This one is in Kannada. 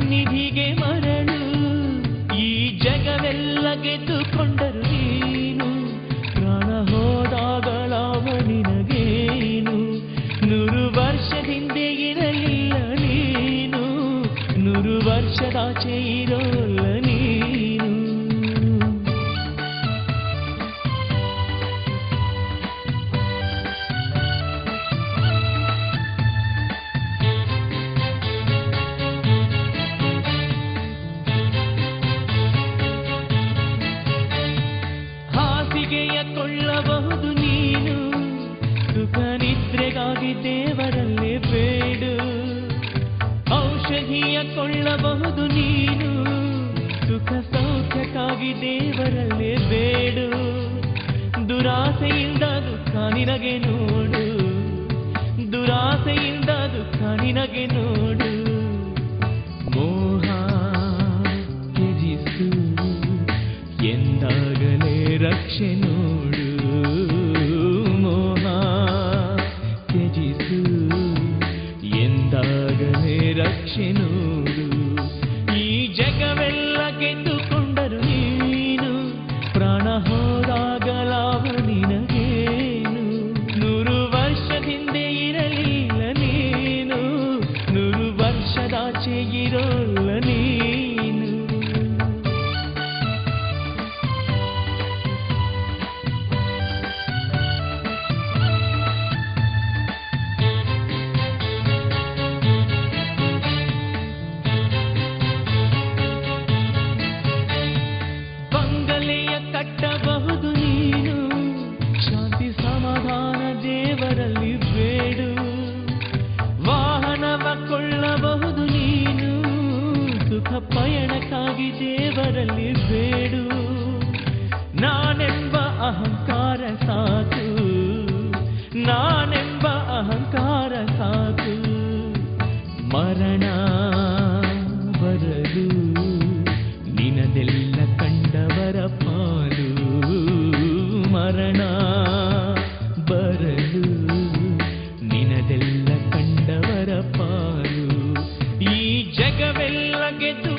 ಸನ್ನಿಧಿಗೆ ಮರಳು. ಈ ಜಗವೆಲ್ಲ ಗೆದ್ದುಕೊಂಡರು ನೀನು, ಪ್ರಾಣ ಹೋದಾಗಲಾವ ನಿನಗೇನು. 100 ವರ್ಷದಿಂದೆ ಇರಲಿಲ್ಲ ನೀನು, 100 ವರ್ಷದಾಚೆ ಇರೋಲ್ಲ ನೀನು. ಹಾಸಿಗೆಯ ಕೊಳ್ಳಬಹುದು ನೀನು, ಸುಖ ನಿದ್ರೆಗಾಗಿ ದೇವರಲ್ಲೇ ಬೇಡು. ಔಷಧಿಯ ಕೊಳ್ಳಬಹುದು ನೀನು, ಸುಖ ಸೌಖ್ಯಕ್ಕಾಗಿ ದೇವರಲ್ಲೇ ಬೇಡು. ದುರಾಸೆಯಿಂದ ದುಃಖ ನಿನಗೆ ನೋಡು, ದುರಾಸೆಯಿಂದ ದುಃಖ ನಿನಗೆ ನೋಡು. ಮೋಹ ತ್ಯಜಿಸು ಎಂದಾಗಲೇ ರಕ್ಷೆ ನೋಡು. ಮೋಹ ತ್ಯಜಿಸು ಎಂದಾಗಲೇ ರಕ್ಷೆ ನೋಡು. ಈ ಜಗವೆಲ್ಲ ಗೆದ್ದುಕೊಂಡರು ನೀನು, ಪ್ರಾಣ ಹೋದಾಗಲಾವ ನಿನಗೇನು. 100 ವರ್ಷದಿಂದೆ ಇರಲಿಲ್ಲ ನೀನು, 100 ವರ್ಷದಾಚೆ ಇರೋಲ್ಲ ನೀನು. ಬಂಗಲೆಯ ಕಟ್ಟಬಹುದು ನೀನು, ಶಾಂತಿ ಸಮಾಧಾನ ದೇವರಲ್ಲಿ ಬೇಡು. ವಾಹನವ ಕೊಳ್ಳಬಹುದು ನೀನು, ಸುಖ ಪಯಣಕ್ಕಾಗಿ ದೇವರಲ್ಲಿ ಬೇಡು. ನಾನೆಂಬ ಅಹಂಕಾರ ಸಾಕು, ನಾನೆಂಬ ಅಹಂಕಾರ ಸಾಕು. ಮರಣ ಬರಲು ನಿನದೆಲ್ಲ ಕಂಡವರ ಪಾಲು. ಮರಣ ಬರಲು ನಿನದೆಲ್ಲ ಕಂಡವರ ಪಾಲು. ಈ ಜಗವೆಲ್ಲ ಗೆದ್ದು